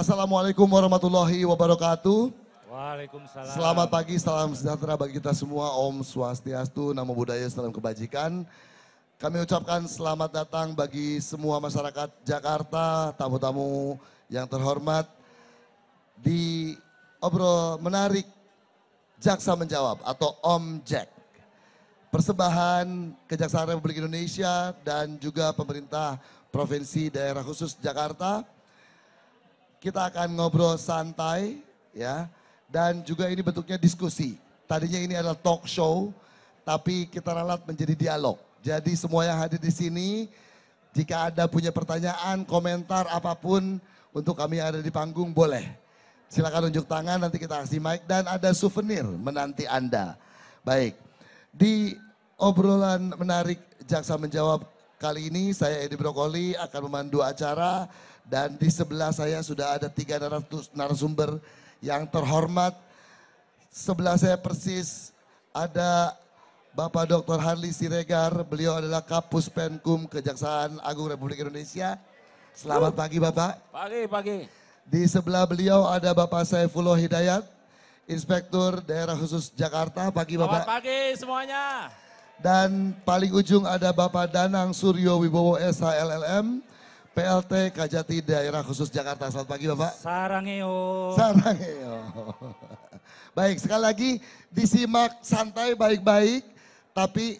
Assalamualaikum warahmatullahi wabarakatuh. Waalaikumsalam. Selamat pagi, salam sejahtera bagi kita semua. Om Swastiastu, Namo Buddhaya, salam kebajikan. Kami ucapkan selamat datang bagi semua masyarakat Jakarta, tamu-tamu yang terhormat di obrol menarik Jaksa Menjawab atau Om Jack. Persembahan Kejaksaan Republik Indonesia dan juga pemerintah Provinsi Daerah Khusus Jakarta. Kita akan ngobrol santai ya, dan juga ini bentuknya diskusi. Tadinya ini adalah talk show, tapi kita ralat menjadi dialog. Jadi semua yang hadir di sini, jika ada punya pertanyaan, komentar apapun untuk kami yang ada di panggung boleh. Silakan unjuk tangan, nanti kita kasih mic dan ada souvenir menanti Anda. Baik, di obrolan menarik Jaksa Menjawab kali ini saya Edi Brokoli akan memandu acara. Dan di sebelah saya sudah ada 3 narasumber yang terhormat. Sebelah saya persis ada Bapak Dr. Harli Siregar. Beliau adalah Kapus Penkum Kejaksaan Agung Republik Indonesia. Selamat pagi Bapak. Pagi. Di sebelah beliau ada Bapak Saifullah Hidayat, Inspektur Daerah Khusus Jakarta. Pagi Bapak. Selamat pagi semuanya. Dan paling ujung ada Bapak Danang Suryo Wibowo SHLLM. PLT Kajati Daerah Khusus Jakarta. Selamat pagi Bapak. Sarangeo. Baik, sekali lagi disimak santai baik-baik. Tapi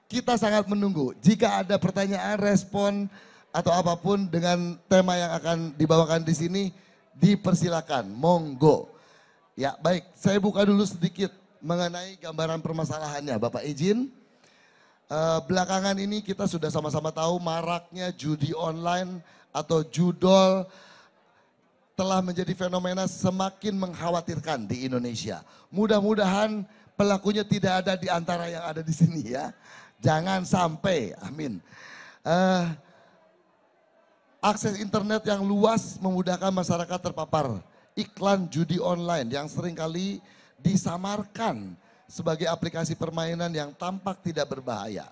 kita sangat menunggu. Jika ada pertanyaan, respon atau apapun dengan tema yang akan dibawakan di sini, dipersilakan. Monggo. Ya baik, saya buka dulu sedikit mengenai gambaran permasalahannya. Bapak izin. Belakangan ini kita sudah sama-sama tahu maraknya judi online atau judol telah menjadi fenomena semakin mengkhawatirkan di Indonesia. Mudah-mudahan pelakunya tidak ada di antara yang ada di sini ya. Jangan sampai, amin. Akses internet yang luas memudahkan masyarakat terpapar iklan judi online yang seringkali disamarkan sebagai aplikasi permainan yang tampak tidak berbahaya.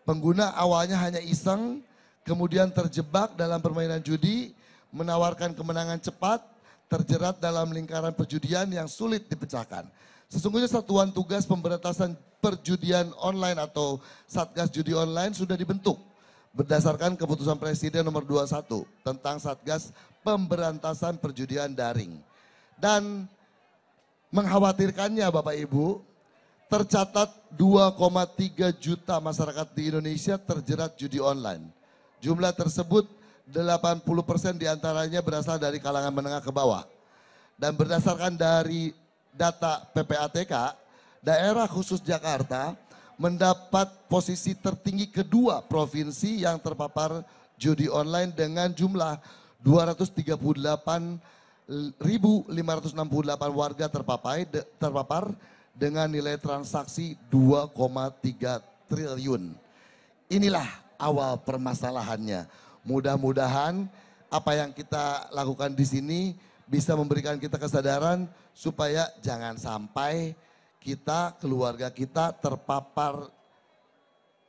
Pengguna awalnya hanya iseng, kemudian terjebak dalam permainan judi, menawarkan kemenangan cepat, terjerat dalam lingkaran perjudian yang sulit dipecahkan. Sesungguhnya Satuan Tugas Pemberantasan Perjudian Online atau Satgas Judi Online sudah dibentuk berdasarkan keputusan Presiden nomor 21 tentang Satgas Pemberantasan Perjudian Daring. Dan mengkhawatirkannya Bapak Ibu, tercatat 2,3 juta masyarakat di Indonesia terjerat judi online. Jumlah tersebut 80% diantaranya berasal dari kalangan menengah ke bawah. Dan berdasarkan dari data PPATK, daerah khusus Jakarta mendapat posisi tertinggi kedua provinsi yang terpapar judi online dengan jumlah 238.568 warga terpapar dengan nilai transaksi 2,3 triliun. Inilah awal permasalahannya. Mudah-mudahan apa yang kita lakukan di sini bisa memberikan kita kesadaran supaya jangan sampai kita, keluarga kita terpapar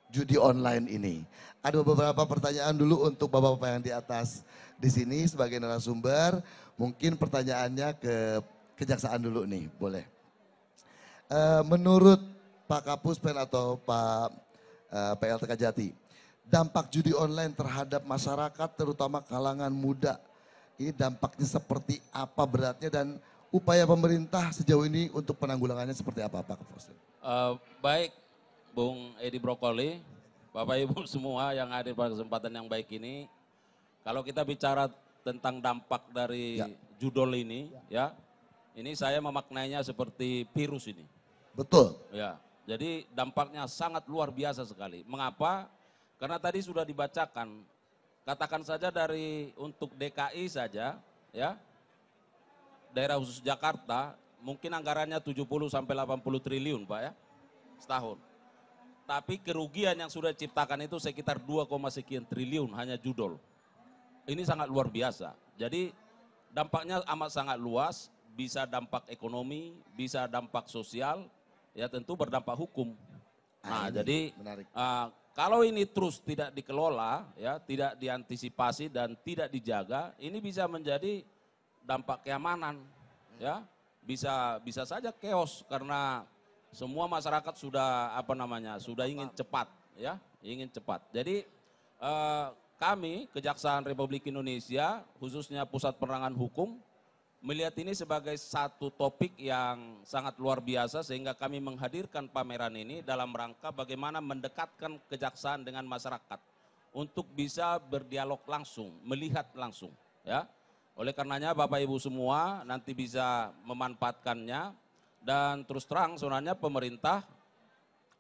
judi online ini. Ada beberapa pertanyaan dulu untuk bapak-bapak yang di atas di sini sebagai narasumber. Mungkin pertanyaannya ke Kejaksaan dulu nih, boleh. Menurut Pak Kapuspen atau Pak PLT Kajati, dampak judi online terhadap masyarakat terutama kalangan muda, ini dampaknya seperti apa beratnya dan upaya pemerintah sejauh ini untuk penanggulangannya seperti apa Pak Kapuspen? Baik Bung Edi Brokoli, Bapak Ibu semua yang hadir pada kesempatan yang baik ini. Kalau kita bicara tentang dampak dari judol ini ya, ini saya memaknainya seperti virus ini. Betul. Ya, jadi dampaknya sangat luar biasa sekali. Mengapa? Karena tadi sudah dibacakan, katakan saja dari untuk DKI saja, ya, daerah khusus Jakarta, mungkin anggarannya 70 sampai 80 triliun Pak ya, setahun. Tapi kerugian yang sudah diciptakan itu sekitar 2, sekian triliun hanya judol. Ini sangat luar biasa. Jadi dampaknya amat sangat luas, bisa dampak ekonomi, bisa dampak sosial, ya tentu berdampak hukum. Nah jadi kalau ini terus tidak dikelola, ya tidak diantisipasi dan tidak dijaga, ini bisa menjadi dampak keamanan, ya bisa saja chaos karena semua masyarakat sudah sudah ingin cepat, ya ingin cepat. Jadi kami Kejaksaan Republik Indonesia khususnya Pusat Penerangan Hukum melihat ini sebagai satu topik yang sangat luar biasa sehingga kami menghadirkan pameran ini dalam rangka bagaimana mendekatkan kejaksaan dengan masyarakat untuk bisa berdialog langsung, melihat langsung, ya. Oleh karenanya Bapak Ibu semua nanti bisa memanfaatkannya dan terus terang sebenarnya pemerintah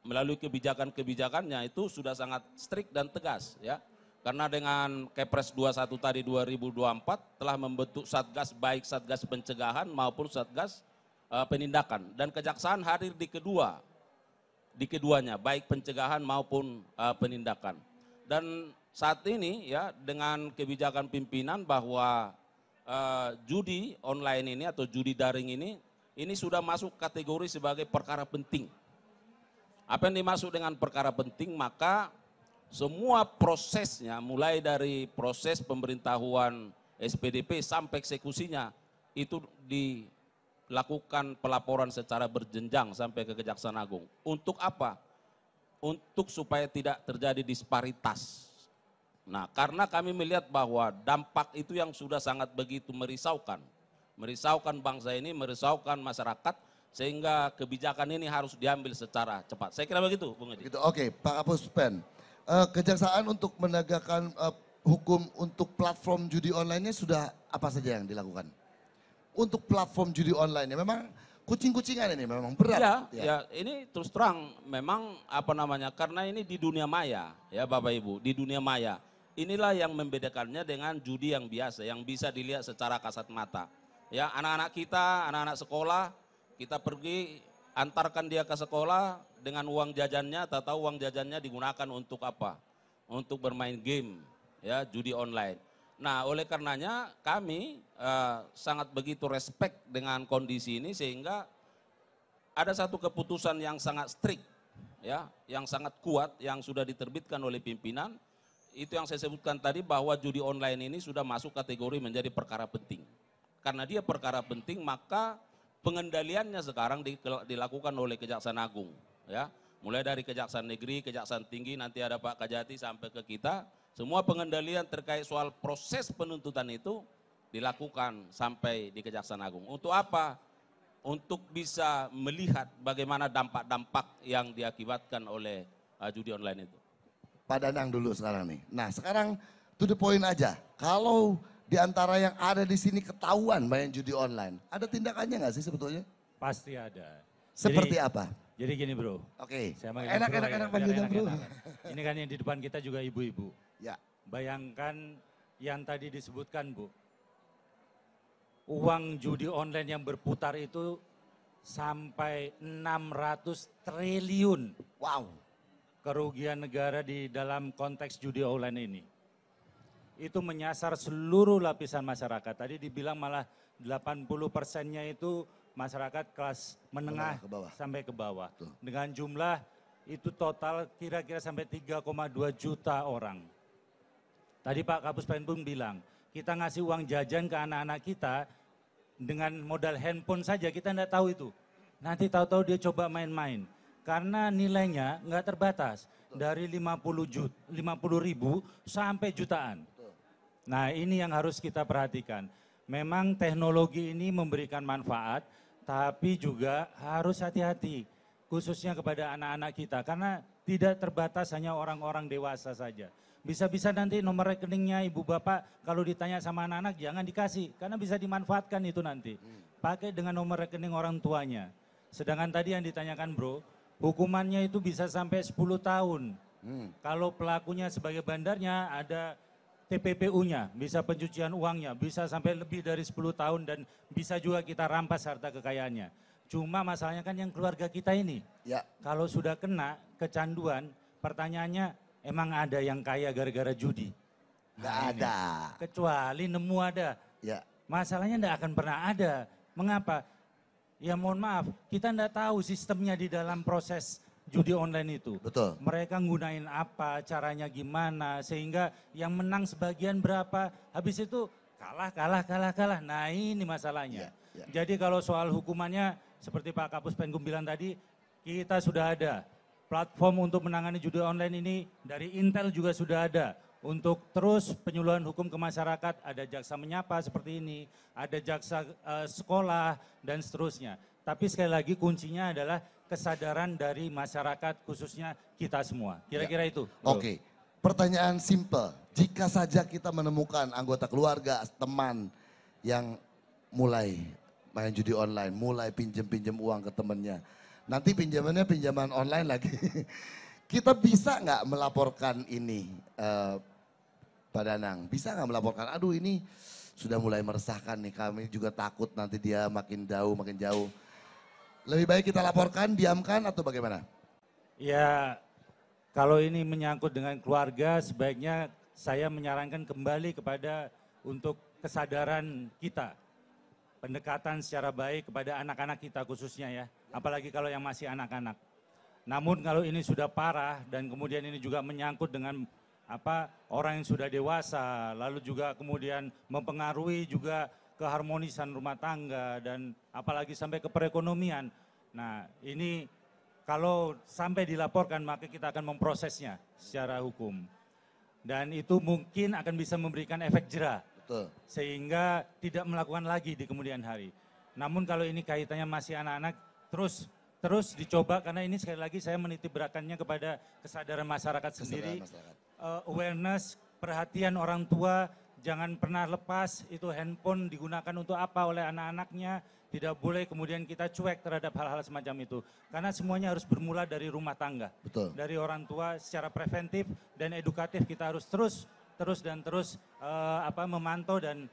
melalui kebijakan-kebijakannya itu sudah sangat strict dan tegas, ya. Karena dengan Kepres 21 tadi 2024 telah membentuk Satgas baik Satgas pencegahan maupun Satgas penindakan dan kejaksaan hadir di keduanya baik pencegahan maupun penindakan. Dan saat ini ya dengan kebijakan pimpinan bahwa judi online ini atau judi daring ini sudah masuk kategori sebagai perkara penting. Apa yang dimaksud dengan perkara penting? Maka semua prosesnya mulai dari proses pemberitahuan SPDP sampai eksekusinya itu dilakukan pelaporan secara berjenjang sampai ke Kejaksaan Agung. Untuk apa? Untuk supaya tidak terjadi disparitas. Nah, karena kami melihat bahwa dampak itu yang sudah sangat begitu merisaukan bangsa ini, merisaukan masyarakat, sehingga kebijakan ini harus diambil secara cepat. Saya kira begitu, Bung Edi. Oke, Pak Kapus Pen. Kejaksaan untuk menegakkan hukum untuk platform judi online-nya sudah apa saja yang dilakukan? Untuk platform judi online-nya memang kucing-kucingan ini memang berat. Ya, ini terus terang memang karena ini di dunia maya ya Bapak Ibu, di dunia maya. Inilah yang membedakannya dengan judi yang biasa, yang bisa dilihat secara kasat mata. Ya, anak-anak kita, anak-anak sekolah, kita pergi antarkan dia ke sekolah dengan uang jajannya, tahu uang jajannya digunakan untuk apa? Untuk bermain game, ya judi online. Nah, oleh karenanya kami sangat begitu respect dengan kondisi ini sehingga ada satu keputusan yang sangat strict, ya, yang sangat kuat yang sudah diterbitkan oleh pimpinan. Itu yang saya sebutkan tadi bahwa judi online ini sudah masuk kategori menjadi perkara penting. Karena dia perkara penting maka pengendaliannya sekarang dilakukan oleh Kejaksaan Agung, ya. Mulai dari Kejaksaan Negeri, Kejaksaan Tinggi, nanti ada Pak Kajati sampai ke kita. Semua pengendalian terkait soal proses penuntutan itu dilakukan sampai di Kejaksaan Agung. Untuk apa? Untuk bisa melihat bagaimana dampak-dampak yang diakibatkan oleh judi online itu. Pak Danang dulu sekarang nih. Nah, sekarang to the point aja. Kalau di antara yang ada di sini ketahuan main judi online, ada tindakannya nggak sih sebetulnya? Pasti ada. Seperti apa? Jadi gini bro. Oke. Enak panggilnya bro. Ini kan yang di depan kita juga ibu-ibu. Ya. Bayangkan yang tadi disebutkan Bu. Uang judi online yang berputar itu sampai 600 triliun. Wow. Kerugian negara di dalam konteks judi online ini. Itu menyasar seluruh lapisan masyarakat. Tadi dibilang malah 80%-nya itu masyarakat kelas menengah sampai ke bawah. Tuh. Dengan jumlah itu total kira-kira sampai 3,2 juta orang. Tadi Pak Kapus Penbun bilang, kita ngasih uang jajan ke anak-anak kita dengan modal handphone saja, kita enggak tahu itu. Nanti tahu-tahu dia coba main-main. Karena nilainya enggak terbatas. Dari 50 ribu sampai jutaan. Nah ini yang harus kita perhatikan. Memang teknologi ini memberikan manfaat, tapi juga harus hati-hati. Khususnya kepada anak-anak kita, karena tidak terbatas hanya orang-orang dewasa saja. Bisa-bisa nanti nomor rekeningnya ibu bapak kalau ditanya sama anak-anak jangan dikasih, karena bisa dimanfaatkan itu nanti. Pakai dengan nomor rekening orang tuanya. Sedangkan tadi yang ditanyakan bro, hukumannya itu bisa sampai 10 tahun. Kalau pelakunya sebagai bandarnya ada TPPU-nya, bisa pencucian uangnya, bisa sampai lebih dari 10 tahun dan bisa juga kita rampas harta kekayaannya. Cuma masalahnya kan yang keluarga kita ini, ya. Kalau sudah kena kecanduan, pertanyaannya emang ada yang kaya gara-gara judi? Nggak ada. Kecuali nemu ada. Ya. Masalahnya nggak akan pernah ada. Mengapa? Ya mohon maaf, kita nggak tahu sistemnya di dalam proses judi online itu. Betul. Mereka nggunain apa, caranya gimana, sehingga yang menang sebagian berapa, habis itu kalah. Nah ini masalahnya. Jadi kalau soal hukumannya seperti Pak Kapus Penkum bilang tadi, kita sudah ada. Platform untuk menangani judi online ini dari Intel juga sudah ada. Untuk terus penyuluhan hukum ke masyarakat, ada jaksa menyapa seperti ini, ada jaksa sekolah dan seterusnya. Tapi sekali lagi kuncinya adalah kesadaran dari masyarakat khususnya kita semua. Kira-kira itu. Oke, pertanyaan simple. Jika saja kita menemukan anggota keluarga, teman yang mulai main judi online, mulai pinjem uang ke temennya. Nanti pinjamannya pinjaman online lagi. Kita bisa nggak melaporkan ini, Pak Danang? Bisa nggak melaporkan, aduh ini sudah mulai meresahkan nih, kami juga takut nanti dia makin jauh. Lebih baik kita laporkan, diamkan atau bagaimana? Ya, kalau ini menyangkut dengan keluarga, sebaiknya saya menyarankan kembali kepada untuk kesadaran kita. Pendekatan secara baik kepada anak-anak kita khususnya ya, apalagi kalau yang masih anak-anak. Namun kalau ini sudah parah dan kemudian ini juga menyangkut dengan orang yang sudah dewasa, lalu juga kemudian mempengaruhi juga keharmonisan rumah tangga dan apalagi sampai ke perekonomian. Nah ini kalau sampai dilaporkan maka kita akan memprosesnya secara hukum. Dan itu mungkin akan bisa memberikan efek jera. Betul. Sehingga tidak melakukan lagi di kemudian hari. Namun kalau ini kaitannya masih anak-anak terus dicoba karena ini sekali lagi saya menitip beratkannya kepada kesadaran masyarakat sendiri. Awareness, perhatian orang tua, jangan pernah lepas itu handphone digunakan untuk apa oleh anak-anaknya. Tidak boleh kemudian kita cuek terhadap hal-hal semacam itu. Karena semuanya harus bermula dari rumah tangga. Betul. Dari orang tua secara preventif dan edukatif kita harus terus memantau dan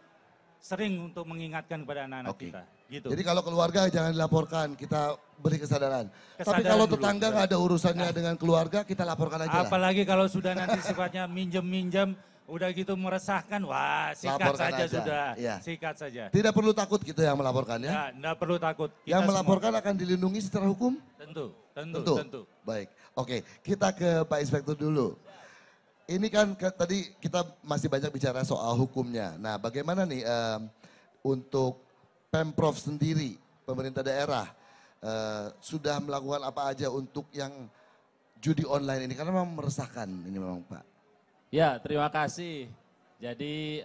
sering untuk mengingatkan kepada anak-anak kita. Gitu. Jadi kalau keluarga jangan dilaporkan, kita beri kesadaran. Tapi kalau tetangga nggak ada urusannya dengan keluarga, kita laporkan aja. Apalagi kalau sudah nanti sifatnya minjem, udah gitu meresahkan, wah sikat laporkan saja aja. Sudah, ya. Sikat saja. Tidak perlu takut gitu yang melaporkan ya? Tidak perlu takut. Yang melaporkan akan dilindungi secara hukum? Tentu. Baik, oke kita ke Pak Inspektur dulu. Ini kan tadi kita masih banyak bicara soal hukumnya. Nah bagaimana nih untuk Pemprov sendiri, pemerintah daerah sudah melakukan apa aja untuk yang judi online ini? Karena memang meresahkan ini memang Pak. Ya terima kasih. Jadi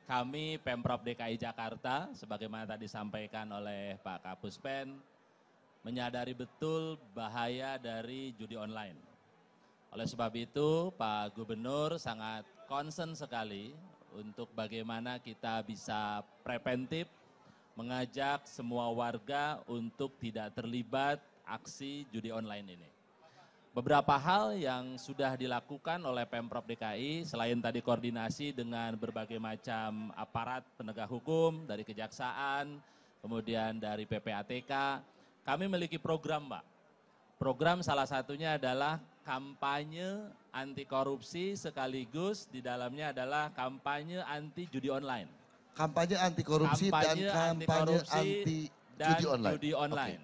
kami Pemprov DKI Jakarta sebagaimana tadi disampaikan oleh Pak Kapus Pen menyadari betul bahaya dari judi online. Oleh sebab itu Pak Gubernur sangat concern sekali untuk bagaimana kita bisa preventif mengajak semua warga untuk tidak terlibat aksi judi online ini. Beberapa hal yang sudah dilakukan oleh Pemprov DKI selain tadi koordinasi dengan berbagai macam aparat penegak hukum dari Kejaksaan, kemudian dari PPATK, kami memiliki program Pak. Program salah satunya adalah kampanye anti korupsi sekaligus di dalamnya adalah kampanye anti judi online. Kampanye anti korupsi dan kampanye anti judi online.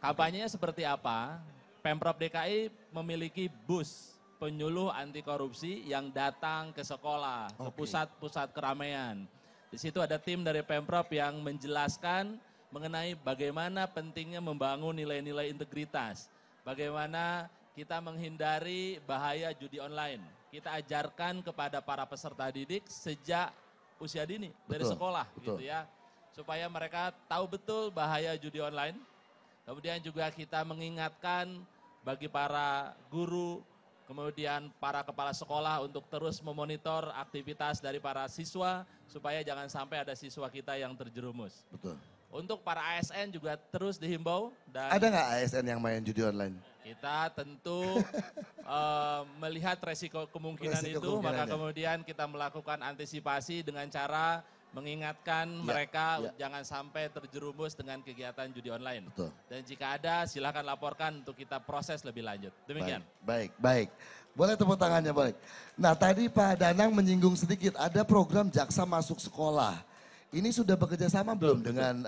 Kampanyenya seperti apa? Pemprov DKI memiliki bus penyuluh anti korupsi yang datang ke sekolah, ke pusat-pusat keramaian. Di situ ada tim dari Pemprov yang menjelaskan mengenai bagaimana pentingnya membangun nilai-nilai integritas. Bagaimana kita menghindari bahaya judi online. Kita ajarkan kepada para peserta didik sejak usia dini dari sekolah gitu ya. Supaya mereka tahu betul bahaya judi online. Kemudian juga kita mengingatkan bagi para guru, kemudian para kepala sekolah untuk terus memonitor aktivitas dari para siswa supaya jangan sampai ada siswa kita yang terjerumus. Betul. Untuk para ASN juga terus dihimbau. Dan ada nggak ASN yang main judi online? Kita tentu melihat resiko kemungkinan maka kemudian kita melakukan antisipasi dengan cara mengingatkan mereka jangan sampai terjerumus dengan kegiatan judi online. Betul. Dan jika ada silakan laporkan untuk kita proses lebih lanjut. Demikian. Baik. Boleh tepuk tangannya, boleh. Nah tadi Pak Danang menyinggung sedikit ada program jaksa masuk sekolah. Ini sudah bekerja sama belum dengan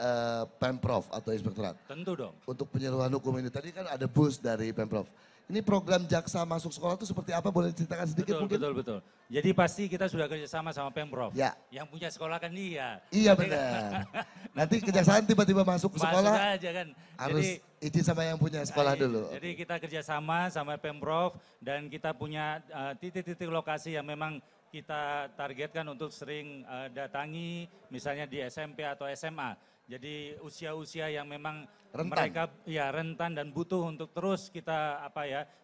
Pemprov atau Inspektorat? Tentu dong. Untuk penyuluhan hukum ini, tadi kan ada bus dari Pemprov. Ini program jaksa masuk sekolah itu seperti apa? Boleh ceritakan sedikit mungkin? Betul. Jadi pasti kita sudah kerjasama sama Pemprov. Ya. Yang punya sekolah kan dia. Iya benar. Nanti kejaksaan tiba-tiba masuk ke sekolah Masuk aja kan. harus izin sama yang punya sekolah dulu. Jadi kita kerjasama sama Pemprov dan kita punya titik-titik lokasi yang memang kita targetkan untuk sering datangi, misalnya di SMP atau SMA. Jadi usia-usia yang memang Rentan. mereka ya rentan dan butuh untuk terus kita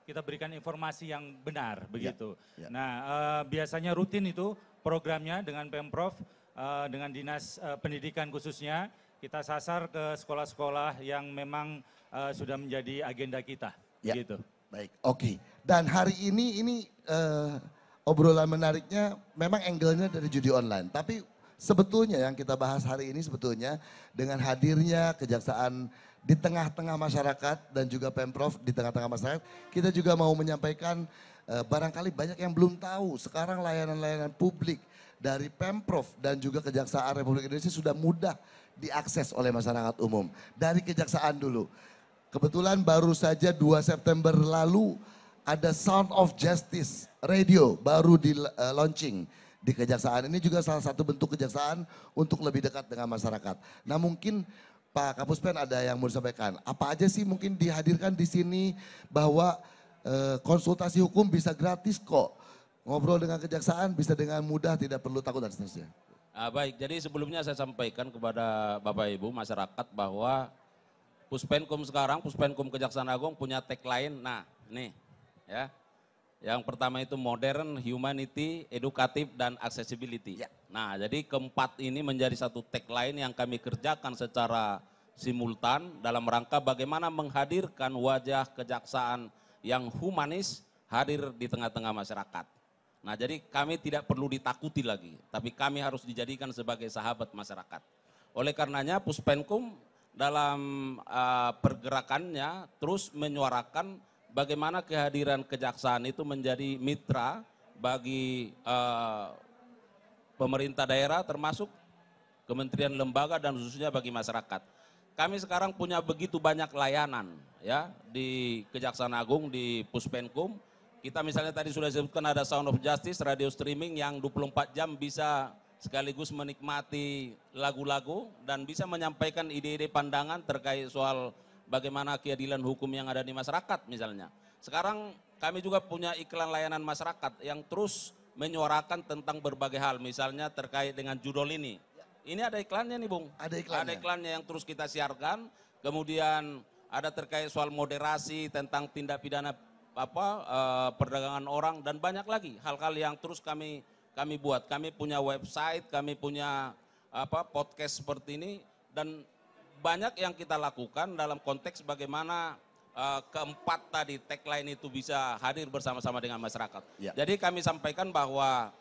kita berikan informasi yang benar begitu. ya. Nah biasanya rutin itu programnya dengan Pemprov, dengan Dinas Pendidikan khususnya, kita sasar ke sekolah-sekolah yang memang sudah menjadi agenda kita. Ya. Begitu. Baik, oke. Dan hari ini obrolan menariknya memang angle-nya dari judi online. Tapi sebetulnya yang kita bahas hari ini sebetulnya dengan hadirnya kejaksaan di tengah-tengah masyarakat dan juga Pemprov di tengah-tengah masyarakat, kita juga mau menyampaikan barangkali banyak yang belum tahu sekarang layanan-layanan publik dari Pemprov dan juga Kejaksaan Republik Indonesia sudah mudah diakses oleh masyarakat umum. Dari kejaksaan dulu. Kebetulan baru saja 2 September lalu ada Sound of Justice Radio baru di launching di kejaksaan. Ini juga salah satu bentuk kejaksaan untuk lebih dekat dengan masyarakat. Nah mungkin Pak Kapus Pen ada yang mau disampaikan. Apa aja sih mungkin dihadirkan di sini bahwa konsultasi hukum bisa gratis kok. Ngobrol dengan kejaksaan bisa dengan mudah, tidak perlu takut dan seterusnya. Baik, jadi sebelumnya saya sampaikan kepada Bapak Ibu masyarakat bahwa Puspenkum sekarang, Puspenkum Kejaksaan Agung punya tagline, nah nih ya. Yang pertama itu modern, humanity, edukatif, dan accessibility. Ya. Nah jadi keempat ini menjadi satu tagline yang kami kerjakan secara simultan dalam rangka bagaimana menghadirkan wajah kejaksaan yang humanis hadir di tengah-tengah masyarakat. Nah jadi kami tidak perlu ditakuti lagi, tapi kami harus dijadikan sebagai sahabat masyarakat. Oleh karenanya Puspenkum dalam pergerakannya terus menyuarakan bagaimana kehadiran kejaksaan itu menjadi mitra bagi pemerintah daerah termasuk kementerian lembaga dan khususnya bagi masyarakat. Kami sekarang punya begitu banyak layanan ya di Kejaksaan Agung, di Puspenkum. Kita misalnya tadi sudah disebutkan ada Sound of Justice, radio streaming yang 24 jam bisa sekaligus menikmati lagu-lagu dan bisa menyampaikan ide-ide pandangan terkait soal bagaimana keadilan hukum yang ada di masyarakat misalnya. Sekarang kami juga punya iklan layanan masyarakat yang terus menyuarakan tentang berbagai hal, misalnya terkait dengan judul ini. Ini ada iklannya nih Bung. Ada iklannya. Ada iklannya yang terus kita siarkan, kemudian ada terkait soal moderasi tentang tindak pidana perdagangan orang dan banyak lagi hal-hal yang terus kami buat. Kami punya website, kami punya podcast seperti ini dan banyak yang kita lakukan dalam konteks bagaimana keempat tadi tagline itu bisa hadir bersama-sama dengan masyarakat. Ya. Jadi kami sampaikan bahwa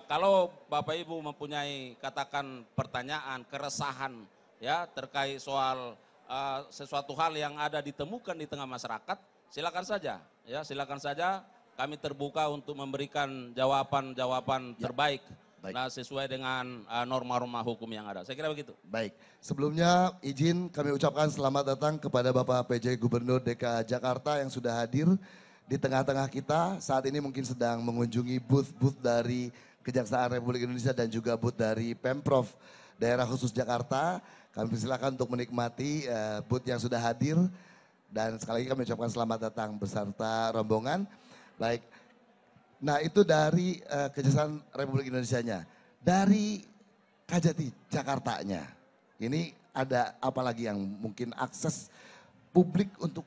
kalau Bapak Ibu mempunyai katakan pertanyaan, keresahan ya terkait soal sesuatu hal yang ada ditemukan di tengah masyarakat, silakan saja ya, silakan saja kami terbuka untuk memberikan jawaban-jawaban terbaik. Baik. Nah, sesuai dengan norma-norma hukum yang ada. Saya kira begitu. Baik, sebelumnya izin kami ucapkan selamat datang kepada Bapak PJ Gubernur DKI Jakarta yang sudah hadir di tengah-tengah kita. Saat ini mungkin sedang mengunjungi booth-booth dari Kejaksaan Republik Indonesia dan juga booth dari Pemprov Daerah Khusus Jakarta. Kami persilakan untuk menikmati booth yang sudah hadir. Dan sekali lagi kami ucapkan selamat datang beserta rombongan. Baik, nah itu dari Kejaksaan Republik Indonesianya. Dari Kajati Jakartanya, ini ada apa lagi yang mungkin akses publik untuk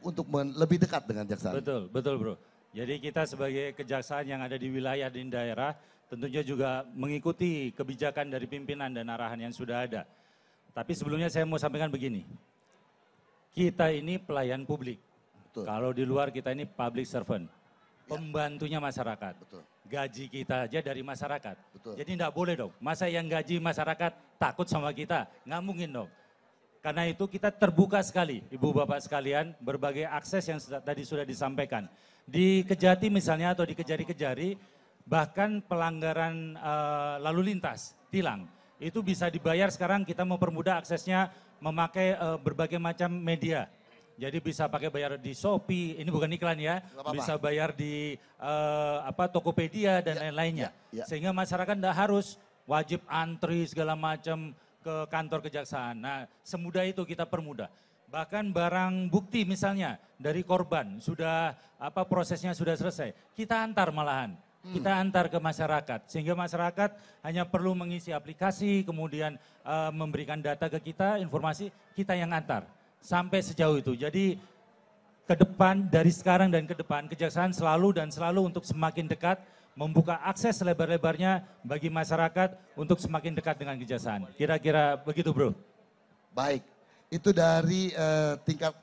lebih dekat dengan Jaksaan? Betul bro. Jadi kita sebagai kejaksaan yang ada di wilayah dan daerah tentunya juga mengikuti kebijakan dari pimpinan dan arahan yang sudah ada. Tapi sebelumnya saya mau sampaikan begini. Kita ini pelayan publik. Betul. Kalau di luar kita ini public servant. Pembantunya masyarakat. Betul. Gaji kita aja dari masyarakat. Betul. Jadi enggak boleh dong. Masa yang gaji masyarakat takut sama kita? Nggak mungkin dong. Karena itu kita terbuka sekali, Ibu Bapak sekalian, berbagai akses yang tadi sudah disampaikan. Di Kejati misalnya atau di Kejari-Kejari, bahkan pelanggaran lalu lintas, tilang. Itu bisa dibayar sekarang kita mempermudah aksesnya memakai berbagai macam media. Jadi bisa pakai bayar di Shopee, ini bukan iklan ya, Nggak apa-apa. bisa bayar di Tokopedia dan lain-lainnya. ya. Sehingga masyarakat tidak harus wajib antri segala macam ke kantor kejaksaan. Nah, semudah itu kita permudah. Bahkan barang bukti misalnya dari korban sudah prosesnya sudah selesai, kita antar malahan. Kita antar ke masyarakat sehingga masyarakat hanya perlu mengisi aplikasi kemudian memberikan data ke kita, informasi kita yang antar. Sampai sejauh itu. Jadi ke depan, dari sekarang dan ke depan, Kejaksaan selalu untuk semakin dekat membuka akses selebar-lebarnya bagi masyarakat untuk semakin dekat dengan Kejaksaan. Kira-kira begitu bro. Baik, itu dari tingkat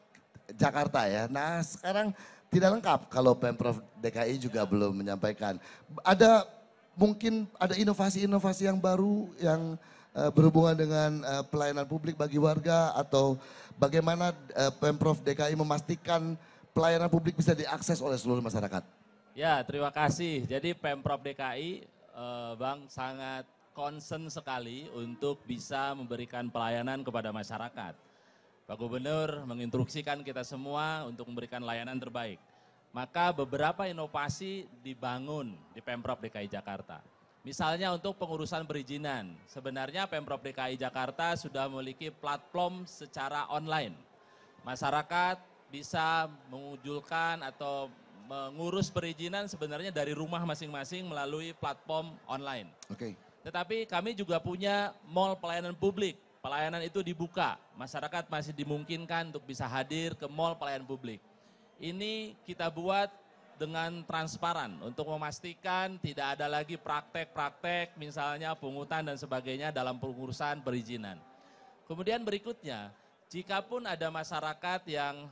Jakarta ya. Nah sekarang tidak lengkap kalau Pemprov DKI juga belum menyampaikan. Mungkin ada inovasi-inovasi yang baru yang berhubungan dengan pelayanan publik bagi warga atau bagaimana Pemprov DKI memastikan pelayanan publik bisa diakses oleh seluruh masyarakat? Ya, terima kasih. Jadi Pemprov DKI, Bang, sangat concern sekali untuk bisa memberikan pelayanan kepada masyarakat. Pak Gubernur menginstruksikan kita semua untuk memberikan layanan terbaik. Maka beberapa inovasi dibangun di Pemprov DKI Jakarta. Misalnya untuk pengurusan perizinan, sebenarnya Pemprov DKI Jakarta sudah memiliki platform secara online. Masyarakat bisa mengusulkan atau mengurus perizinan sebenarnya dari rumah masing-masing melalui platform online. Oke. Tetapi kami juga punya mall pelayanan publik. Pelayanan itu dibuka, masyarakat masih dimungkinkan untuk bisa hadir ke mall pelayanan publik. Ini kita buat dengan transparan untuk memastikan tidak ada lagi praktek-praktek misalnya pungutan dan sebagainya dalam pengurusan perizinan. Kemudian berikutnya, jika pun ada masyarakat yang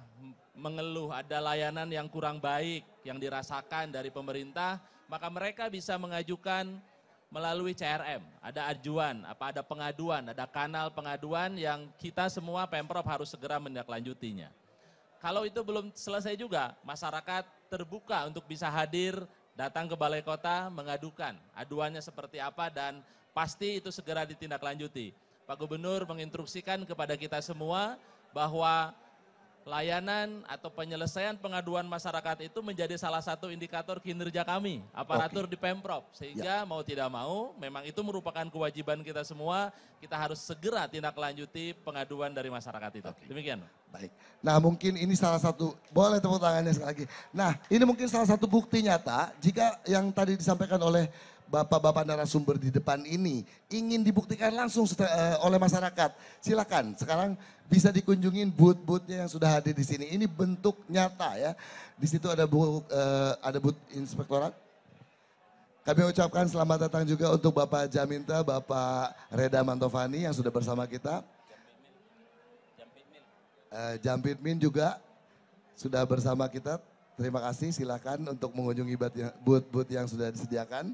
mengeluh ada layanan yang kurang baik yang dirasakan dari pemerintah, maka mereka bisa mengajukan melalui CRM. Ada ajuan, ada pengaduan, ada kanal pengaduan yang kita semua Pemprov harus segera menindaklanjutinya. Kalau itu belum selesai juga, masyarakat terbuka untuk bisa hadir, datang ke Balai Kota, mengadukan aduannya seperti apa dan pasti itu segera ditindaklanjuti. Pak Gubernur menginstruksikan kepada kita semua bahwa layanan atau penyelesaian pengaduan masyarakat itu menjadi salah satu indikator kinerja kami, aparatur di Pemprov. Sehingga mau tidak mau, memang itu merupakan kewajiban kita semua, kita harus segera tindaklanjuti pengaduan dari masyarakat itu. Demikian. Baik. Nah mungkin ini salah satu, boleh tepuk tangannya sekali lagi. Nah ini mungkin salah satu bukti nyata jika yang tadi disampaikan oleh bapak-bapak narasumber di depan ini ingin dibuktikan langsung oleh masyarakat. Silakan sekarang bisa dikunjungin booth-boothnya yang sudah hadir di sini. Ini bentuk nyata ya. Di situ ada booth inspektorat. Kami ucapkan selamat datang juga untuk Bapak Jaminta, Bapak Reda Mantovani yang sudah bersama kita. Jampitmin juga sudah bersama kita. Terima kasih, silakan untuk mengunjungi booth-booth yang sudah disediakan.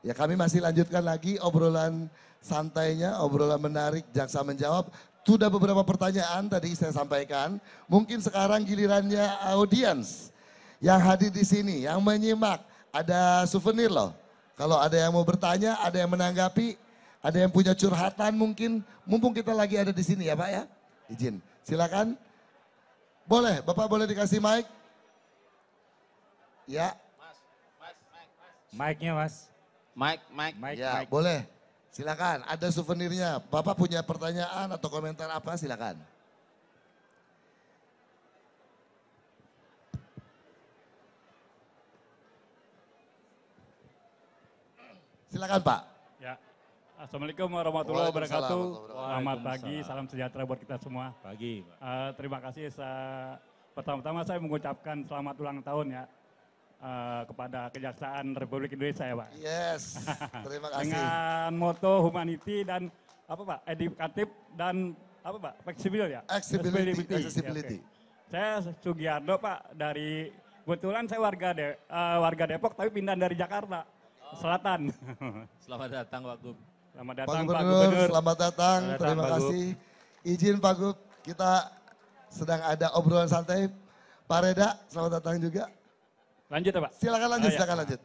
Ya kami masih lanjutkan lagi obrolan santainya, obrolan menarik, jaksa menjawab. Sudah beberapa pertanyaan tadi saya sampaikan. Mungkin sekarang gilirannya audiens yang hadir di sini, yang menyimak. Ada souvenir loh. Kalau ada yang mau bertanya, ada yang menanggapi, ada yang punya curhatan mungkin. Mumpung kita lagi ada di sini ya Pak ya. Izin, silakan. Boleh, Bapak boleh dikasih mic? Ya. Mic-nya mas. Mike. Ya, boleh. Silakan, ada souvenirnya. Bapak punya pertanyaan atau komentar apa, silakan. Silakan Pak. Ya, Assalamualaikum warahmatullahi wabarakatuh. Waalaikumsalam. Selamat pagi, salam sejahtera buat kita semua. Pagi. Terima kasih. Pertama-tama saya mengucapkan selamat ulang tahun ya kepada Kejaksaan Republik Indonesia ya Pak. Yes, terima kasih. Dengan moto humanity dan edukatif dan fleksibel ya. Accessibility. Oke. Saya Sugiardo Pak kebetulan saya warga Depok tapi pindah dari Jakarta Selatan. Selamat datang Pak Gub. Selamat Pak datang Pak Gubernur, Gubernur. selamat datang. Selamat datang, Terima Pak Gub. kasih. Izin Pak Gub, kita sedang ada obrolan santai. Pak Reda, selamat datang juga. Lanjut ya Pak. Silakan lanjut, Ya. silakan lanjut.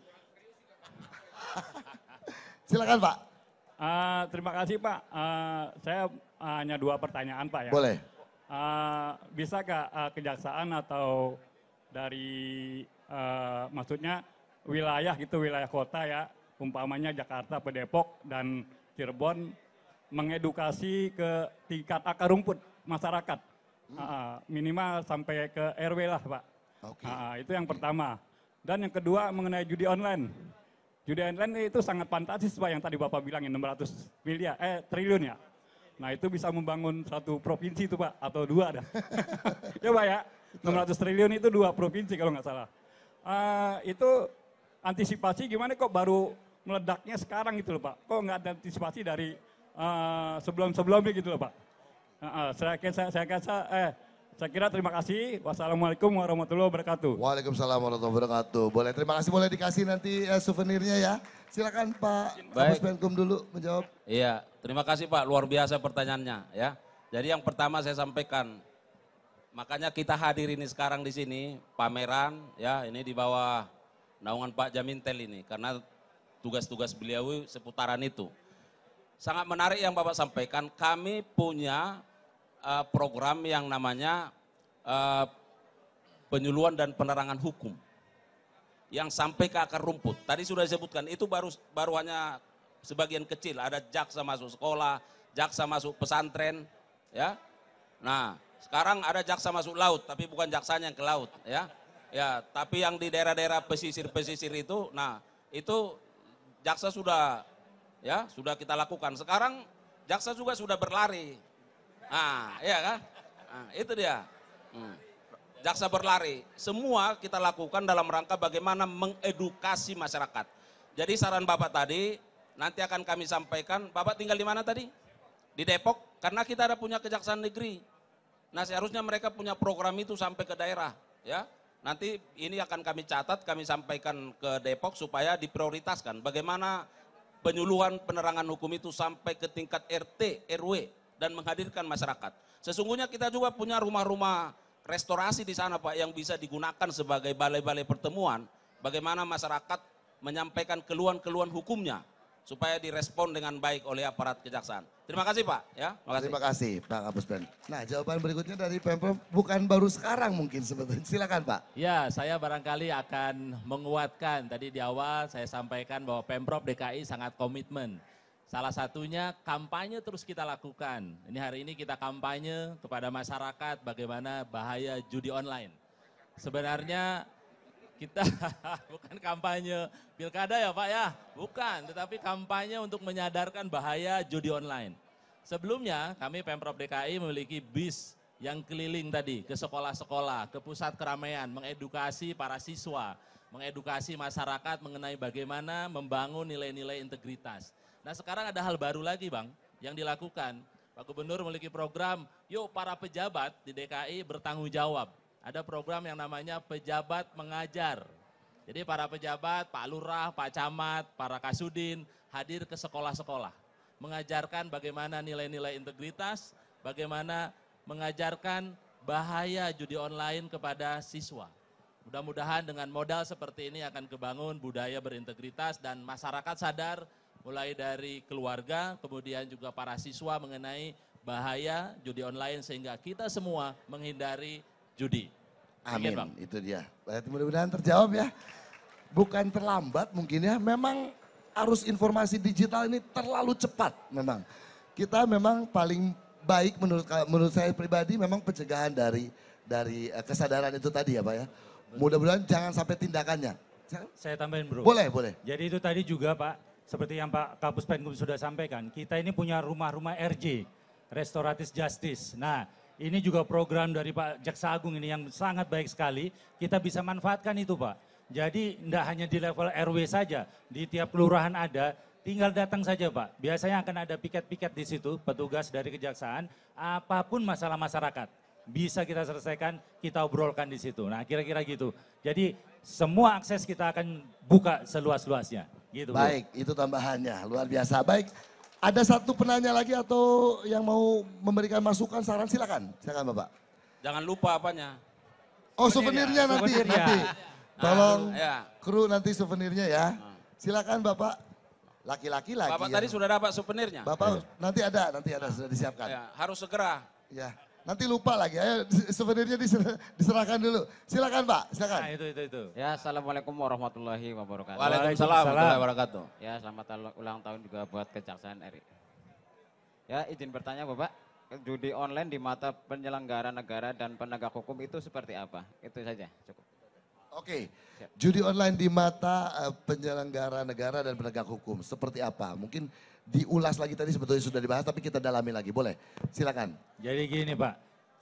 Silakan Pak. Terima kasih Pak. Saya hanya 2 pertanyaan Pak ya. Boleh. Bisa nggak kejaksaan atau dari maksudnya wilayah gitu, wilayah kota ya, umpamanya Jakarta, Depok, dan Cirebon mengedukasi ke tingkat akar rumput masyarakat, minimal sampai ke RW lah Pak. Oke. Itu yang pertama. Dan yang kedua mengenai judi online. Judi online itu sangat fantastis Pak, yang tadi Bapak bilang 600 triliun ya. Nah itu bisa membangun satu provinsi itu Pak, atau dua dah. Ya Pak ya, 600 triliun itu 2 provinsi kalau nggak salah. Itu antisipasi gimana kok baru meledaknya sekarang gitu loh Pak. Kok nggak ada antisipasi dari sebelum-sebelumnya gitu loh Pak. Saya kira terima kasih. Wassalamualaikum warahmatullahi wabarakatuh. Waalaikumsalam warahmatullahi wabarakatuh. Boleh, terima kasih, boleh dikasih nanti souvenirnya ya. Silakan Pak Kapus Penkum dulu menjawab. Iya, terima kasih Pak, luar biasa pertanyaannya ya. Jadi yang pertama saya sampaikan, makanya kita hadir ini sekarang di sini, pameran ya, ini di bawah naungan Pak Jamintel ini, karena tugas-tugas beliau seputaran itu. Sangat menarik yang Bapak sampaikan, kami punya program yang namanya penyuluhan dan penerangan hukum yang sampai ke akar rumput. Tadi sudah disebutkan, itu baru hanya sebagian kecil, ada jaksa masuk sekolah, jaksa masuk pesantren, ya. Nah, sekarang ada jaksa masuk laut, tapi bukan jaksanya yang ke laut, ya. Ya, tapi yang di daerah-daerah pesisir-pesisir itu, nah, itu jaksa sudah kita lakukan. Sekarang jaksa juga sudah berlari. Nah, iya kan? Nah, itu dia. Jaksa berlari. Semua kita lakukan dalam rangka bagaimana mengedukasi masyarakat. Jadi saran Bapak tadi, nanti akan kami sampaikan. Bapak tinggal di mana tadi? Di Depok, karena kita ada punya kejaksaan negeri. Nah, seharusnya mereka punya program itu sampai ke daerah, ya. Nanti ini akan kami catat, kami sampaikan ke Depok supaya diprioritaskan. Bagaimana penyuluhan penerangan hukum itu sampai ke tingkat RT, RW, dan menghadirkan masyarakat. Sesungguhnya kita juga punya rumah-rumah restorasi di sana Pak, yang bisa digunakan sebagai balai-balai pertemuan. Bagaimana masyarakat menyampaikan keluhan-keluhan hukumnya, supaya direspon dengan baik oleh aparat kejaksaan. Terima kasih Pak. Ya, makasih. Terima kasih Pak Kapus Pen. Nah, jawaban berikutnya dari Pemprov bukan baru sekarang mungkin sebetulnya. Silakan Pak. Ya, saya barangkali akan menguatkan. Tadi di awal saya sampaikan bahwa Pemprov DKI sangat komitmen. Salah satunya kampanye terus kita lakukan. Ini hari ini kita kampanye kepada masyarakat bagaimana bahaya judi online. Sebenarnya kita bukan kampanye pilkada ya Pak ya, bukan. Tetapi kampanye untuk menyadarkan bahaya judi online. Sebelumnya kami Pemprov DKI memiliki bis yang keliling tadi ke sekolah-sekolah, ke pusat keramaian, mengedukasi para siswa, mengedukasi masyarakat mengenai bagaimana membangun nilai-nilai integritas. Nah sekarang ada hal baru lagi Bang yang dilakukan. Pak Gubernur memiliki program, yuk para pejabat di DKI bertanggung jawab. Ada program yang namanya pejabat mengajar. Jadi para pejabat, Pak Lurah, Pak Camat, para Kasudin hadir ke sekolah-sekolah. Mengajarkan bagaimana nilai-nilai integritas, bagaimana mengajarkan bahaya judi online kepada siswa. Mudah-mudahan dengan modal seperti ini akan kebangun budaya berintegritas dan masyarakat sadar mulai dari keluarga, kemudian juga para siswa mengenai bahaya judi online sehingga kita semua menghindari judi. Amin, Bang. itu dia. Mudah-mudahan terjawab ya. Bukan terlambat mungkin ya, memang arus informasi digital ini terlalu cepat memang. Kita memang paling baik menurut saya pribadi memang pencegahan dari kesadaran itu tadi ya Pak ya. Mudah-mudahan jangan sampai tindakannya. Saya tambahin bro. Boleh, boleh. Jadi itu tadi juga Pak, seperti yang Pak Kapus Penkum sudah sampaikan, kita ini punya rumah-rumah RJ, Restoratif Justice. Nah, ini juga program dari Pak Jaksa Agung ini yang sangat baik sekali, kita bisa manfaatkan itu Pak. Jadi tidak hanya di level RW saja, di tiap kelurahan ada, tinggal datang saja Pak. Biasanya akan ada piket-piket di situ, petugas dari kejaksaan, apapun masalah masyarakat. Bisa kita selesaikan, kita obrolkan di situ. Nah kira-kira gitu. Jadi semua akses kita akan buka seluas-luasnya. Gitu, baik, itu tambahannya, luar biasa. Baik, ada satu penanya lagi atau yang mau memberikan masukan, saran silakan. Silakan Bapak. Jangan lupa apanya. Oh souvenirnya nanti. Tolong ya. kru nanti souvenirnya ya. Silakan Bapak. Laki-laki lagi. Bapak tadi sudah dapat souvenirnya? Bapak nanti ada sudah disiapkan. Ya, harus segera. Ya. Nanti lupa lagi, ayo souvenirnya diserahkan dulu. Silakan Pak, silakan. Nah itu. Ya, assalamualaikum warahmatullahi wabarakatuh. Waalaikumsalam warahmatullahi wabarakatuh. Ya, selamat ulang tahun juga buat Kejaksaan RI. Ya, izin bertanya Bapak, judi online di mata penyelenggara negara dan penegak hukum itu seperti apa? Itu saja, cukup. Oke, judi online di mata penyelenggara negara dan penegak hukum seperti apa? Mungkin diulas lagi tadi sebetulnya sudah dibahas tapi kita dalami lagi, boleh? Silakan. Jadi gini Pak,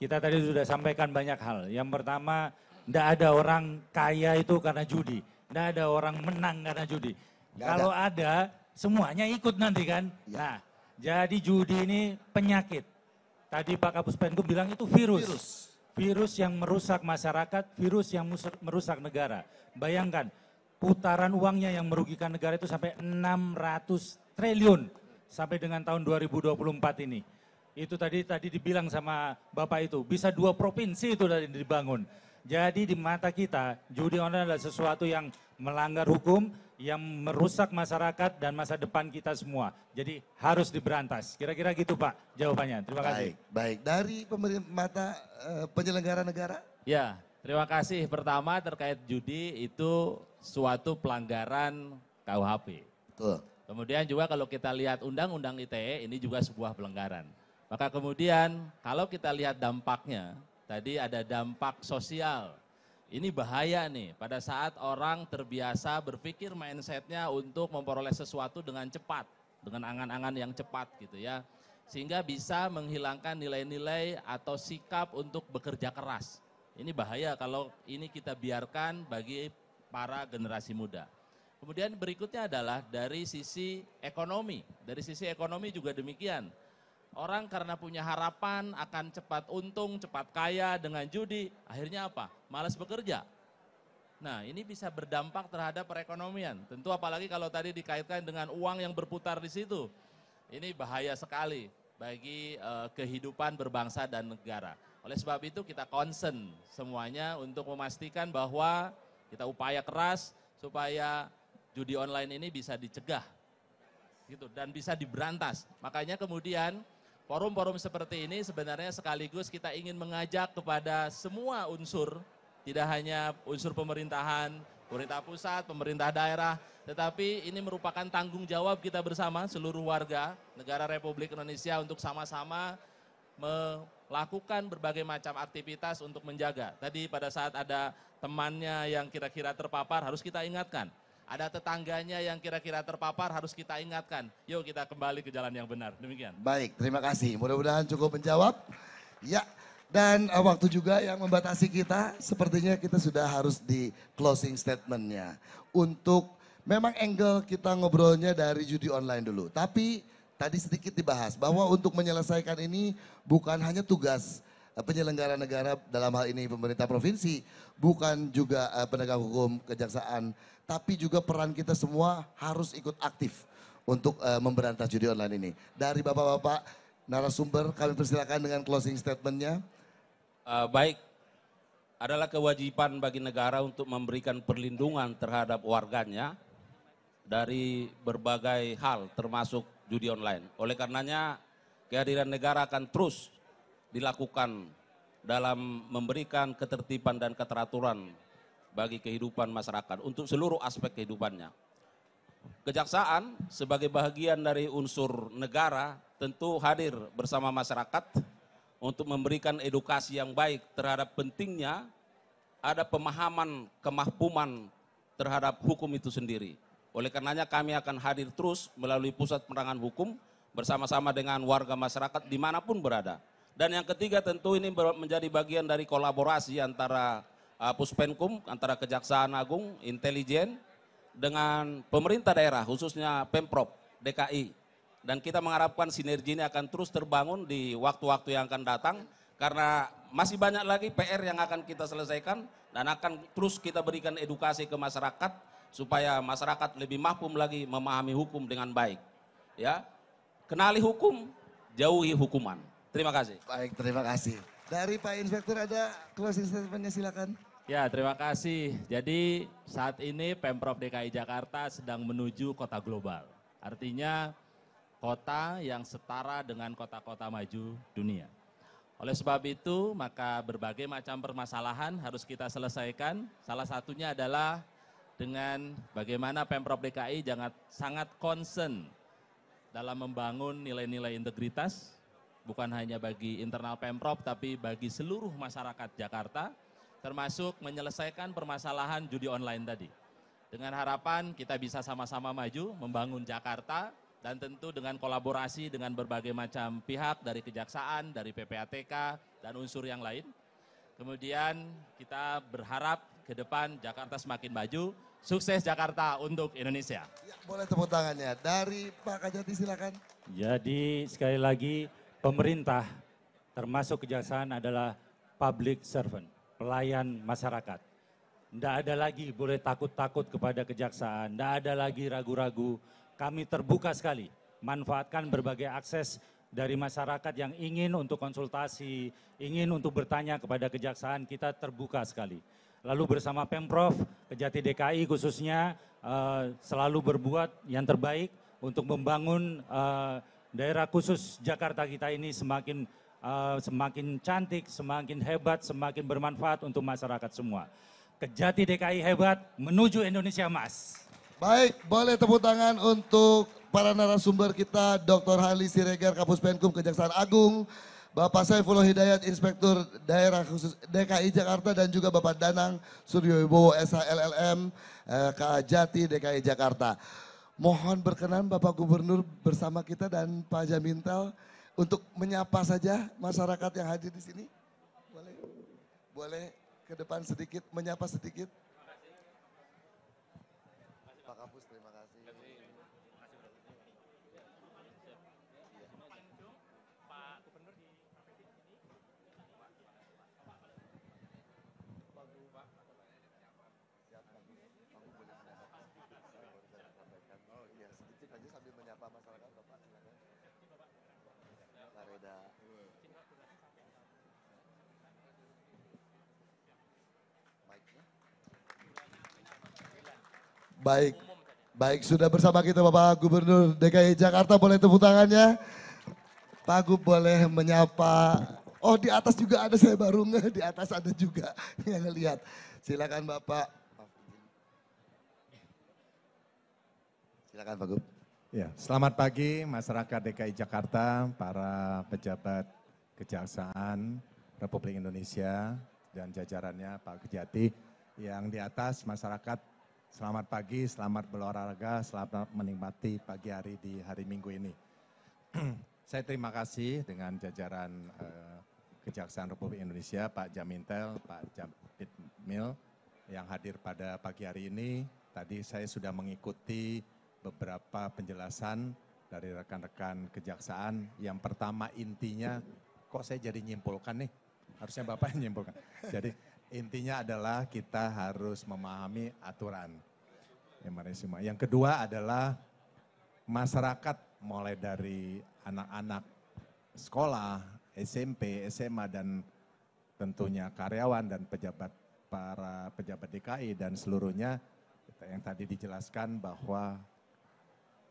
kita tadi sudah sampaikan banyak hal. Yang pertama, tidak ada orang kaya itu karena judi. Tidak ada orang menang karena judi. Kalau ada, semuanya ikut nanti kan. Ya. Nah, jadi judi ini penyakit. Tadi Pak Kapus Penkum bilang itu virus. Virus yang merusak masyarakat, virus yang merusak negara. Bayangkan, putaran uangnya yang merugikan negara itu sampai 600 triliun sampai dengan tahun 2024 ini. Itu tadi dibilang sama Bapak itu, bisa 2 provinsi itu tadi dibangun. Jadi di mata kita, judi online adalah sesuatu yang melanggar hukum, yang merusak masyarakat dan masa depan kita semua. Jadi harus diberantas. Kira-kira gitu Pak jawabannya. Terima kasih. Baik. Dari mata penyelenggara negara? Ya, terima kasih. Pertama terkait judi itu suatu pelanggaran KUHP. Betul. Kemudian juga kalau kita lihat Undang-Undang ITE ini juga sebuah pelanggaran. Maka kemudian kalau kita lihat dampaknya, tadi ada dampak sosial. Ini bahaya nih pada saat orang terbiasa berpikir mindsetnya untuk memperoleh sesuatu dengan cepat. Dengan angan-angan yang cepat gitu ya. Sehingga bisa menghilangkan nilai-nilai atau sikap untuk bekerja keras. Ini bahaya kalau ini kita biarkan bagi para generasi muda. Kemudian berikutnya adalah dari sisi ekonomi. Dari sisi ekonomi juga demikian. Orang karena punya harapan akan cepat untung, cepat kaya dengan judi, akhirnya apa? Malas bekerja. Nah ini bisa berdampak terhadap perekonomian. Tentu apalagi kalau tadi dikaitkan dengan uang yang berputar di situ. Ini bahaya sekali bagi kehidupan berbangsa dan negara. Oleh sebab itu kita concern semuanya untuk memastikan bahwa kita upaya keras supaya judi online ini bisa dicegah gitu dan bisa diberantas. Makanya kemudian forum-forum seperti ini sebenarnya sekaligus kita ingin mengajak kepada semua unsur, tidak hanya unsur pemerintahan, pemerintah pusat, pemerintah daerah, tetapi ini merupakan tanggung jawab kita bersama seluruh warga negara Republik Indonesia untuk sama-sama melakukan berbagai macam aktivitas untuk menjaga. Tadi pada saat ada temannya yang kira-kira terpapar harus kita ingatkan. Ada tetangganya yang kira-kira terpapar harus kita ingatkan. Yuk kita kembali ke jalan yang benar. Demikian. Baik, terima kasih. Mudah-mudahan cukup menjawab. Ya, dan waktu juga yang membatasi kita, sepertinya kita sudah harus di closing statementnya. Untuk memang angle kita ngobrolnya dari judi online dulu. Tapi tadi sedikit dibahas bahwa untuk menyelesaikan ini bukan hanya tugas penyelenggara negara dalam hal ini pemerintah provinsi, bukan juga penegak hukum kejaksaan, tapi juga peran kita semua harus ikut aktif untuk memberantas judi online ini. Dari bapak-bapak narasumber kami persilakan dengan closing statementnya. Baik, adalah kewajiban bagi negara untuk memberikan perlindungan terhadap warganya dari berbagai hal termasuk judi online. Oleh karenanya kehadiran negara akan terus dilakukan dalam memberikan ketertiban dan keteraturan bagi kehidupan masyarakat untuk seluruh aspek kehidupannya. Kejaksaan sebagai bagian dari unsur negara tentu hadir bersama masyarakat untuk memberikan edukasi yang baik terhadap pentingnya ada pemahaman kemahfuman terhadap hukum itu sendiri. Oleh karenanya kami akan hadir terus melalui pusat penerangan hukum bersama-sama dengan warga masyarakat dimanapun berada. Dan yang ketiga tentu ini menjadi bagian dari kolaborasi antara Puspenkum, antara Kejaksaan Agung, intelijen, dengan pemerintah daerah khususnya Pemprov DKI. Dan kita mengharapkan sinergi ini akan terus terbangun di waktu-waktu yang akan datang karena masih banyak lagi PR yang akan kita selesaikan dan akan terus kita berikan edukasi ke masyarakat supaya masyarakat lebih mahfum lagi memahami hukum dengan baik. Ya, kenali hukum, jauhi hukuman. Terima kasih. Baik, terima kasih. Dari Pak Inspektur ada closing statementnya silakan. Ya, terima kasih. Jadi saat ini Pemprov DKI Jakarta sedang menuju kota global. Artinya kota yang setara dengan kota-kota maju dunia. Oleh sebab itu, maka berbagai macam permasalahan harus kita selesaikan. Salah satunya adalah dengan bagaimana Pemprov DKI jangan sangat concern dalam membangun nilai-nilai integritas, bukan hanya bagi internal Pemprov, tapi bagi seluruh masyarakat Jakarta, termasuk menyelesaikan permasalahan judi online tadi. Dengan harapan kita bisa sama-sama maju, membangun Jakarta, dan tentu dengan kolaborasi dengan berbagai macam pihak dari Kejaksaan, dari PPATK, dan unsur yang lain. Kemudian kita berharap ke depan Jakarta semakin maju, sukses Jakarta untuk Indonesia. Ya, boleh tepuk tangannya. Dari Pak Kajati silakan. Jadi sekali lagi pemerintah termasuk kejaksaan adalah public servant, pelayan masyarakat. Tidak ada lagi boleh takut-takut kepada kejaksaan, tidak ada lagi ragu-ragu. Kami terbuka sekali, manfaatkan berbagai akses dari masyarakat yang ingin untuk konsultasi, ingin untuk bertanya kepada kejaksaan, kita terbuka sekali. Lalu bersama Pemprov, Kejati DKI khususnya selalu berbuat yang terbaik untuk membangun daerah khusus Jakarta kita ini semakin cantik, semakin hebat, semakin bermanfaat untuk masyarakat semua. Kejati DKI hebat menuju Indonesia Emas. Baik, boleh tepuk tangan untuk para narasumber kita, Dr. Harli Siregar, Kapus Penkum Kejaksaan Agung, Bapak Saifullah Hidayat, Inspektur Daerah Khusus DKI Jakarta, dan juga Bapak Danang Suryowibowo, SHLLM, Kejati DKI Jakarta. Mohon berkenan Bapak Gubernur bersama kita dan Pak Jamintel untuk menyapa saja masyarakat yang hadir di sini. Boleh? Boleh ke depan sedikit, menyapa sedikit. Pak Kapus, terima kasih. Oh iya, sedikit aja sambil menyapa masyarakat, Bapak silakan. Pak Reda. Mic-nya. Baik, baik sudah bersama kita Bapak Gubernur DKI Jakarta, boleh tepuk tangannya. Pak Gub boleh menyapa. Oh di atas juga ada, saya baru di atas ada juga yang lihat. Silakan Bapak. Silakan Pak Gub. Ya, selamat pagi masyarakat DKI Jakarta, para pejabat Kejaksaan Republik Indonesia dan jajarannya Pak Kejati. Yang di atas masyarakat, selamat pagi, selamat berolahraga, selamat menikmati pagi hari di hari Minggu ini. Saya terima kasih dengan jajaran Kejaksaan Republik Indonesia, Pak Jamintel, Pak Jampit Mil yang hadir pada pagi hari ini. Tadi saya sudah mengikuti beberapa penjelasan dari rekan-rekan kejaksaan. Yang pertama intinya, kok saya jadi nyimpulkan nih? Harusnya Bapak yang nyimpulkan. Jadi intinya adalah kita harus memahami aturan. Yang kedua adalah masyarakat mulai dari anak-anak sekolah, SMP, SMA, dan tentunya karyawan dan para pejabat DKI dan seluruhnya yang tadi dijelaskan bahwa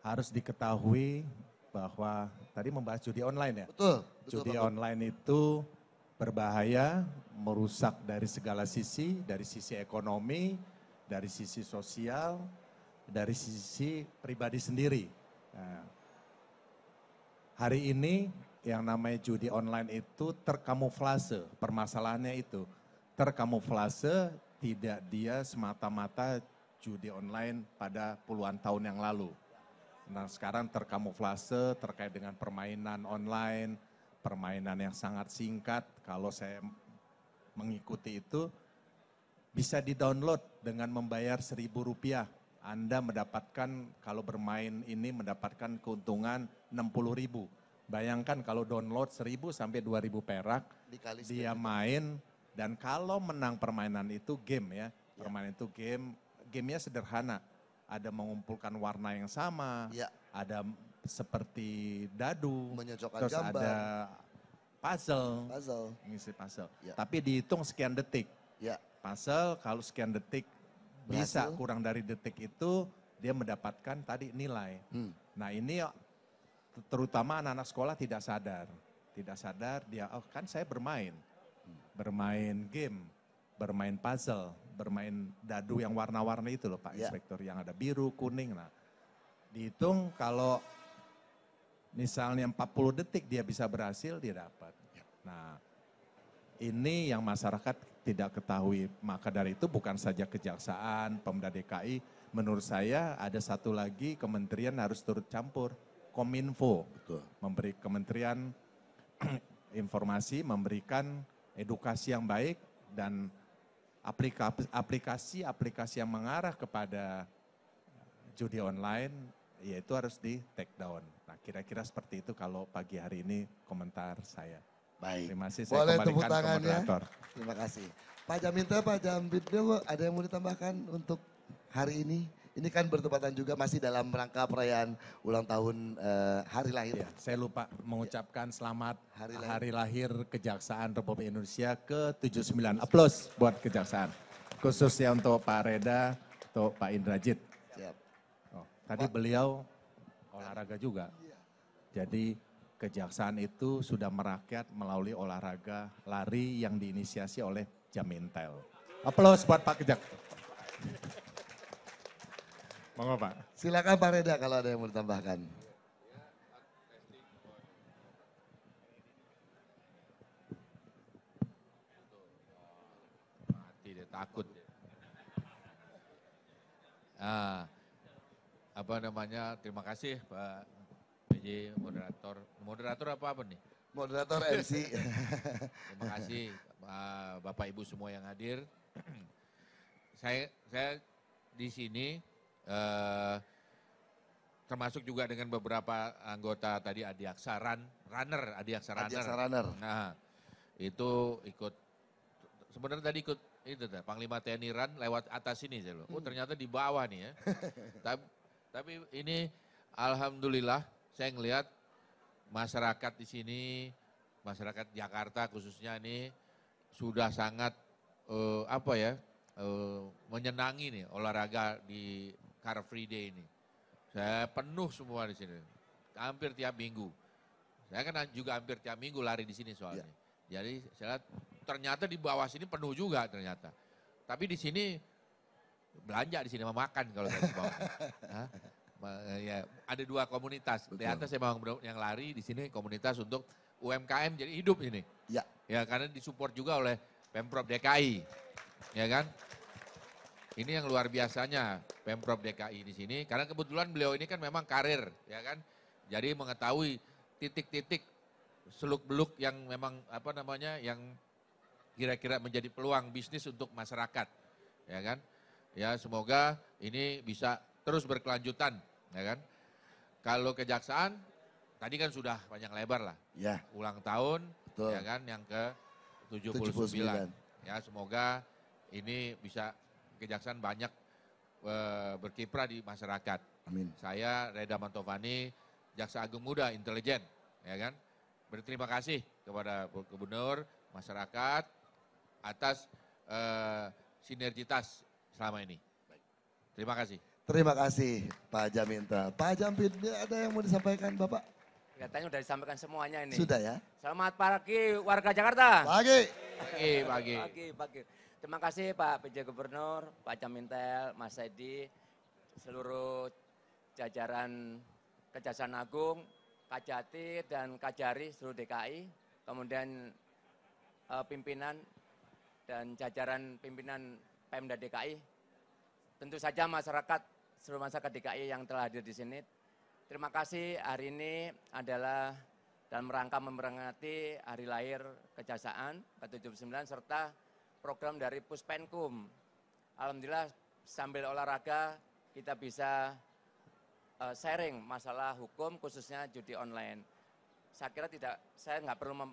harus diketahui bahwa tadi membahas judi online ya. Betul. Judi online itu berbahaya, merusak dari segala sisi, dari sisi ekonomi, dari sisi sosial, dari sisi pribadi sendiri. Nah, hari ini yang namanya judi online itu terkamuflase, permasalahannya itu terkamuflase, tidak dia semata-mata judi online pada puluhan tahun yang lalu. Nah sekarang terkamuflase terkait dengan permainan online, permainan yang sangat singkat. Kalau saya mengikuti itu bisa di-download dengan membayar Rp1.000. Anda mendapatkan kalau bermain ini mendapatkan keuntungan Rp60.000. Bayangkan kalau download 1.000 sampai 2.000 perak, Dikali dia main dan kalau menang permainan itu game ya. Permainan itu gamenya sederhana. Ada mengumpulkan warna yang sama, Ya. ada seperti dadu, Menyocokkan terus gambar. ada puzzle, Puzzle. ngisi puzzle. Ya. Tapi dihitung sekian detik. Ya. Puzzle kalau sekian detik bisa Berhasil. kurang dari detik itu dia mendapatkan tadi nilai. Nah ini terutama anak-anak sekolah tidak sadar. Tidak sadar dia, oh kan saya bermain game, bermain puzzle, bermain dadu yang warna-warni itu loh Pak Inspektur, yang ada biru, kuning. Nah, dihitung kalau misalnya 40 detik dia bisa berhasil, dia dapat. Nah, ini yang masyarakat tidak ketahui. Maka dari itu bukan saja Kejaksaan, Pemda DKI, menurut saya ada satu lagi kementerian harus turut campur, Kominfo. Betul. Memberi kementerian informasi, memberikan edukasi yang baik dan aplikasi-aplikasi yang mengarah kepada judi online, yaitu harus di take down. Nah, kira-kira seperti itu kalau pagi hari ini komentar saya. Baik. Terima kasih, saya Boleh tepuk kembalikan ke tangan ya. moderator. Terima kasih. Pak Jamintel, Pak Jambidnya, ada yang mau ditambahkan untuk hari ini? Ini kan bertepatan juga masih dalam rangka perayaan ulang tahun hari lahir. Ya, saya lupa mengucapkan selamat Hari hari lahir Kejaksaan Republik Indonesia ke-79. Aplaus buat Kejaksaan. Khususnya untuk Pak Reda, untuk Pak Indrajit. Siap. Oh, tadi beliau olahraga juga. Jadi Kejaksaan itu sudah merakyat melalui olahraga lari yang diinisiasi oleh Jamintel. Aplaus buat Pak Kejak. Monggo Pak. Silakan Pak Reda kalau ada yang mau ditambahkan. Mati dia, takut. Ah, apa namanya, terima kasih Pak PJ, moderator. Moderator apa nih? Moderator MC. Terima kasih Bapak Ibu semua yang hadir. Saya di sini termasuk juga dengan beberapa anggota tadi Adiaksa Runner. Nah, itu ikut, sebenarnya tadi ikut itu Panglima TNI Run lewat atas sini saya loh. Oh ternyata di bawah nih ya. Tapi ini alhamdulillah saya ngelihat masyarakat di sini, masyarakat Jakarta khususnya ini sudah sangat menyenangi nih olahraga di Car Free Day ini. Saya penuh semua di sini, hampir tiap minggu. Saya kan juga hampir tiap minggu lari di sini soalnya. Ya. Jadi saya lihat ternyata di bawah sini penuh juga ternyata. Tapi di sini belanja di sini makan kalau saya di bawah. Ya, ada dua komunitas. Betul. Di atas memang yang lari, di sini komunitas untuk UMKM jadi hidup ini. Ya. Ya karena disupport juga oleh Pemprov DKI. Ya kan? Ini yang luar biasanya Pemprov DKI di sini, karena kebetulan beliau ini kan memang karir, ya kan. Jadi mengetahui titik-titik seluk-beluk yang memang yang kira-kira menjadi peluang bisnis untuk masyarakat, ya kan. Ya semoga ini bisa terus berkelanjutan, ya kan. Kalau Kejaksaan, tadi kan sudah panjang lebar lah, ya. Ulang tahun, betul. Ya kan, yang ke-79. Ya semoga ini bisa Kejaksaan banyak berkiprah di masyarakat. Amin. Saya Reda Mantovani, Jaksa Agung Muda, intelijen, ya kan. Berterima kasih kepada Gubernur, masyarakat atas sinergitas selama ini. Terima kasih. Terima kasih Pak Jamintel. Pak Jampid, ada yang mau disampaikan Bapak? Katanya sudah disampaikan semuanya ini. Sudah ya. Selamat pagi warga Jakarta. Pagi. Pagi. Terima kasih Pak PJ Gubernur, Pak Jamintel, Mas Edi, seluruh jajaran Kejaksaan Agung, Kajati dan Kajari seluruh DKI, kemudian pimpinan dan jajaran pimpinan Pemda DKI, tentu saja seluruh masyarakat DKI yang telah hadir di sini. Terima kasih, hari ini adalah dalam rangka memperingati hari lahir Kejaksaan ke-79 serta program dari Puspenkum. Alhamdulillah sambil olahraga kita bisa sharing masalah hukum khususnya judi online. Saya kira saya nggak perlu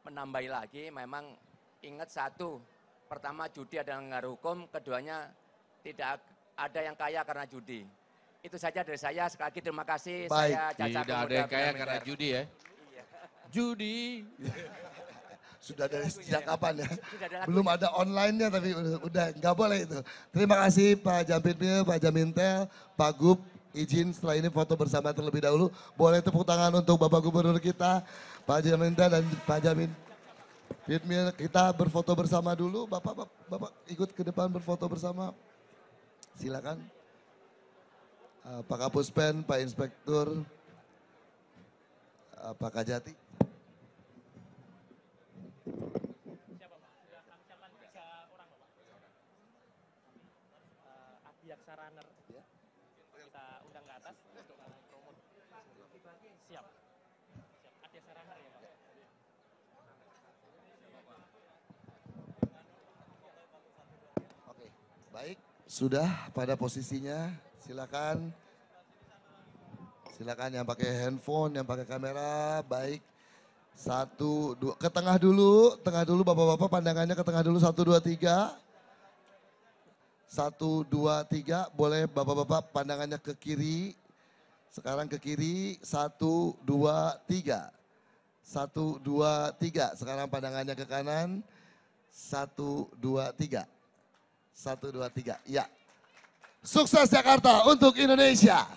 menambahi lagi, memang ingat satu, pertama judi adalah melanggar hukum, keduanya tidak ada yang kaya karena judi. Itu saja dari saya, sekali lagi terima kasih. Baik. Saya Caca Tidak ada yang kaya karena judi ya. Iya. Judi. Sudah dari sejak kapan ya? Sudah ada Belum ada online-nya tapi udah nggak boleh itu. Terima kasih Pak Jampidmil, Pak Jamintel, Pak Gub, izin setelah ini foto bersama terlebih dahulu. Boleh tepuk tangan untuk Bapak Gubernur kita, Pak Jaminta dan Pak Jamin. Fitmil, kita berfoto bersama dulu. Bapak ikut ke depan berfoto bersama. Silakan. Pak Kapuspen, Pak Inspektur, Pak Kajati. Adiaksa Runner kita undang ke atas untuk promote. Siap. Adiaksa Runner ya Pak. Oke, baik. Sudah pada posisinya. Silakan. Silakan yang pakai handphone, yang pakai kamera, baik. 1, 2, ke tengah dulu Bapak-Bapak pandangannya ke tengah dulu, 1, 2, 3. 1, 2, 3, boleh Bapak-Bapak pandangannya ke kiri. Sekarang ke kiri, 1, 2, 3. 1, 2, 3, sekarang pandangannya ke kanan. 1, 2, 3. 1, 2, 3, ya. Sukses Jakarta untuk Indonesia.